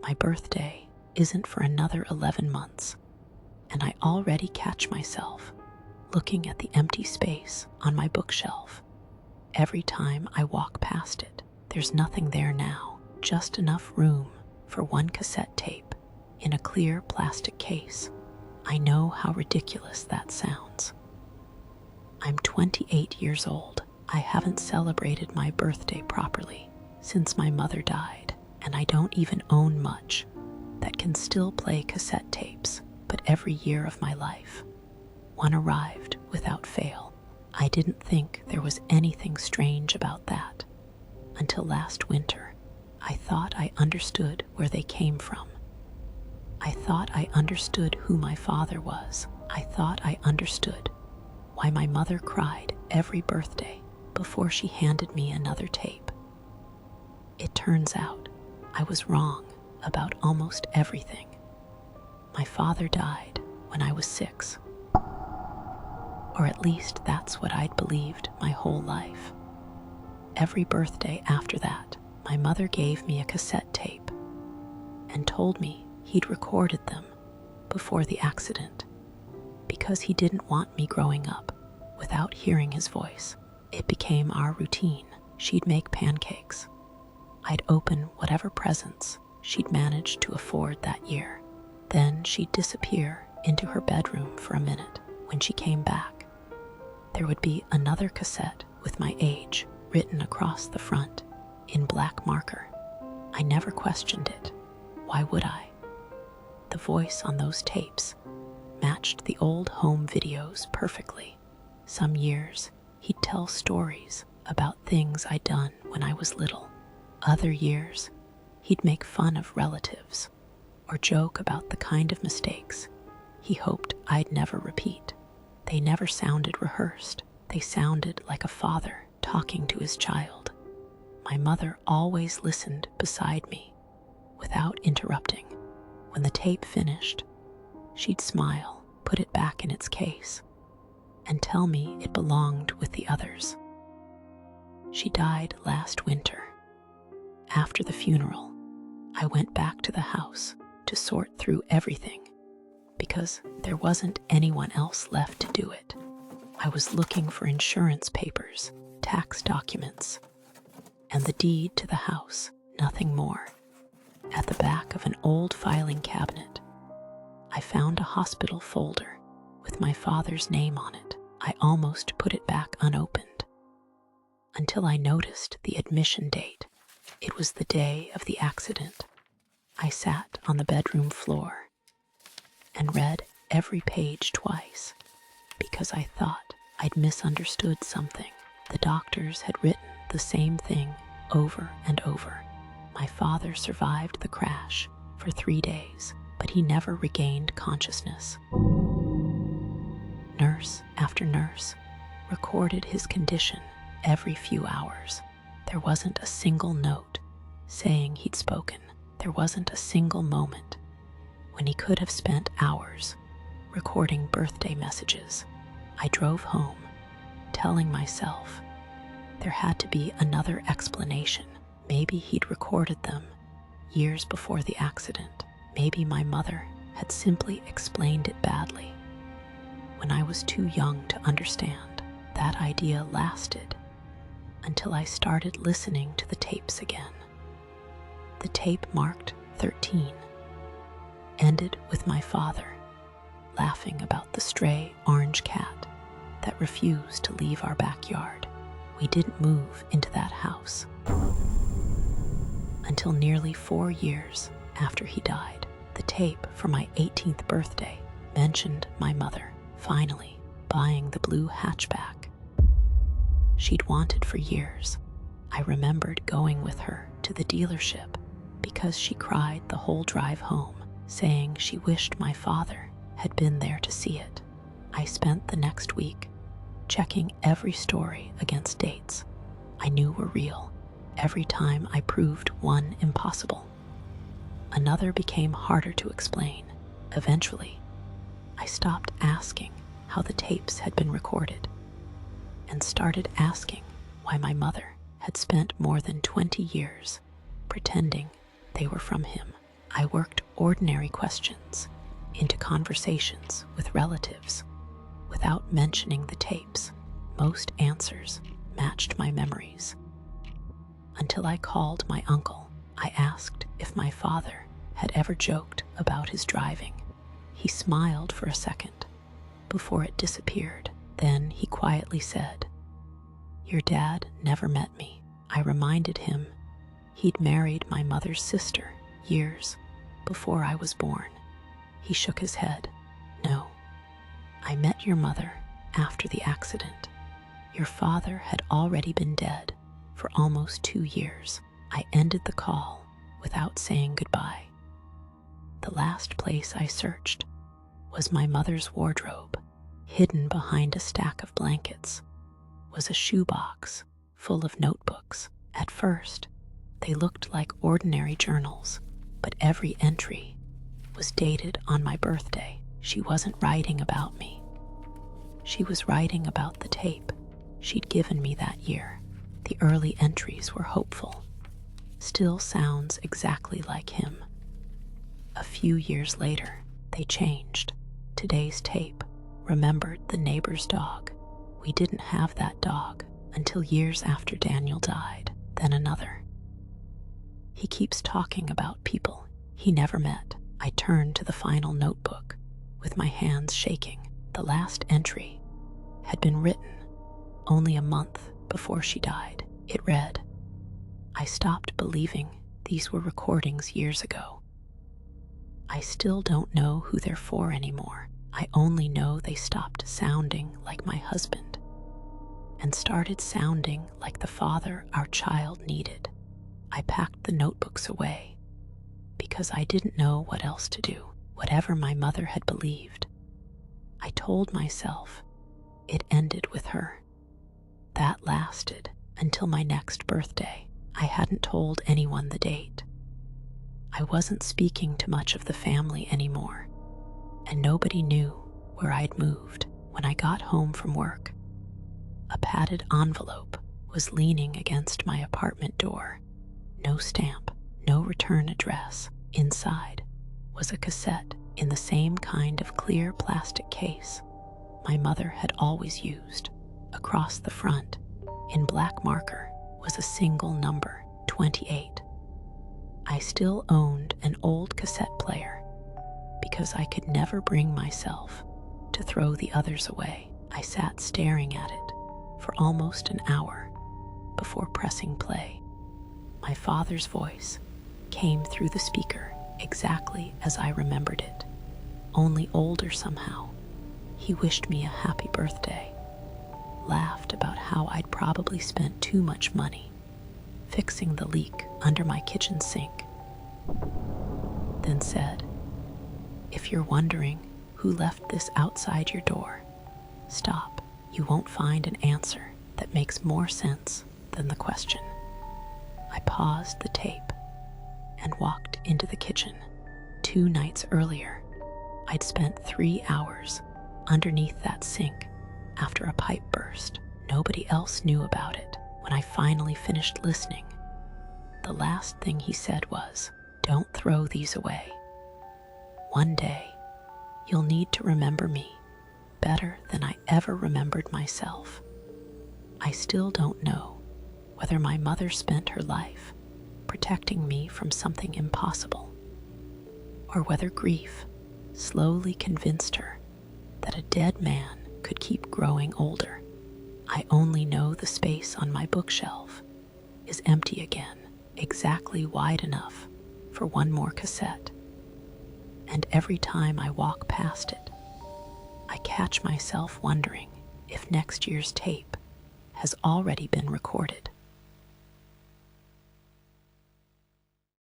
My birthday isn't for another 11 months, and I already catch myself looking at the empty space on my bookshelf. Every time I walk past it, there's nothing there now, just enough room for one cassette tape in a clear plastic case. I know how ridiculous that sounds. I'm 28 years old. I haven't celebrated my birthday properly since my mother died, and I don't even own much that can still play cassette tapes, but every year of my life, one arrived without fail. I didn't think there was anything strange about that until last winter. I thought I understood where they came from. I thought I understood who my father was. I thought I understood why my mother cried every birthday before she handed me another tape. It turns out I was wrong about almost everything. My father died when I was 6. Or at least that's what I'd believed my whole life. Every birthday after that, my mother gave me a cassette tape and told me he'd recorded them before the accident because he didn't want me growing up without hearing his voice. It became our routine. She'd make pancakes. I'd open whatever presents she'd managed to afford that year. Then she'd disappear into her bedroom for a minute. When she came back, there would be another cassette with my age written across the front in black marker. I never questioned it. Why would I? The voice on those tapes matched the old home videos perfectly. Some years, he'd tell stories about things I'd done when I was little. Other years, he'd make fun of relatives or joke about the kind of mistakes he hoped I'd never repeat. They never sounded rehearsed. They sounded like a father talking to his child. My mother always listened beside me without interrupting. When the tape finished, she'd smile, put it back in its case, and tell me it belonged with the others. She died last winter. After the funeral, I went back to the house to sort through everything because there wasn't anyone else left to do it. I was looking for insurance papers, tax documents, and the deed to the house, nothing more. At the back of an old filing cabinet, I found a hospital folder with my father's name on it. I almost put it back unopened until I noticed the admission date. It was the day of the accident. I sat on the bedroom floor and read every page twice because I thought I'd misunderstood something. The doctors had written the same thing over and over. My father survived the crash for 3 days, but he never regained consciousness. Nurse after nurse recorded his condition every few hours. There wasn't a single note saying he'd spoken. There wasn't a single moment when he could have spent hours recording birthday messages. I drove home, telling myself there had to be another explanation. Maybe he'd recorded them years before the accident. Maybe my mother had simply explained it badly when I was too young to understand. That idea lasted until I started listening to the tapes again. The tape marked 13 ended with my father laughing about the stray orange cat that refused to leave our backyard. We didn't move into that house until nearly 4 years after he died. The tape for my 18th birthday mentioned my mother finally buying the blue hatchback she'd wanted for years. I remembered going with her to the dealership because she cried the whole drive home, saying she wished my father had been there to see it. I spent the next week checking every story against dates I knew were real. Every time I proved one impossible, another became harder to explain. Eventually, I stopped asking how the tapes had been recorded and started asking why my mother had spent more than 20 years pretending they were from him. I worked ordinary questions into conversations with relatives without mentioning the tapes. Most answers matched my memories. Until I called my uncle, I asked if my father had ever joked about his driving. He smiled for a second before it disappeared. Then he quietly said, "Your dad never met me." I reminded him he'd married my mother's sister years before I was born. He shook his head. "No, I met your mother after the accident. Your father had already been dead for almost 2 years." I ended the call without saying goodbye. The last place I searched was my mother's wardrobe. Hidden behind a stack of blankets was a shoebox full of notebooks. At first, they looked like ordinary journals, but every entry was dated on my birthday. She wasn't writing about me. She was writing about the tape she'd given me that year. The early entries were hopeful. "Still sounds exactly like him." A few years later, they changed. Today's tape remembered the neighbor's dog. We didn't have that dog until years after Daniel died, then another. He keeps talking about people he never met. I turned to the final notebook with my hands shaking. The last entry had been written only a month before she died. It read, "I stopped believing these were recordings years ago. I still don't know who they're for anymore. I only know they stopped sounding like my husband and started sounding like the father our child needed." I packed the notebooks away because I didn't know what else to do. Whatever my mother had believed, I told myself it ended with her. That lasted until my next birthday. I hadn't told anyone the date. I wasn't speaking to much of the family anymore, and nobody knew where I'd moved. When I got home from work, a padded envelope was leaning against my apartment door. No stamp, no return address. Inside was a cassette in the same kind of clear plastic case my mother had always used. Across the front, in black marker, was a single number, 28. I still owned an old cassette player because I could never bring myself to throw the others away. I sat staring at it for almost an hour before pressing play. My father's voice came through the speaker exactly as I remembered it, only older somehow. He wished me a happy birthday, laughed about how I'd probably spent too much money fixing the leak under my kitchen sink, then said, "If you're wondering who left this outside your door, stop. You won't find an answer that makes more sense than the question." I paused the tape and walked into the kitchen. 2 nights earlier, I'd spent 3 hours underneath that sink after a pipe burst. Nobody else knew about it. When I finally finished listening, the last thing he said was, "Don't throw these away. One day, you'll need to remember me better than I ever remembered myself." I still don't know whether my mother spent her life protecting me from something impossible, or whether grief slowly convinced her that a dead man could keep growing older. I only know the space on my bookshelf is empty again, exactly wide enough for one more cassette. And every time I walk past it, I catch myself wondering if next year's tape has already been recorded.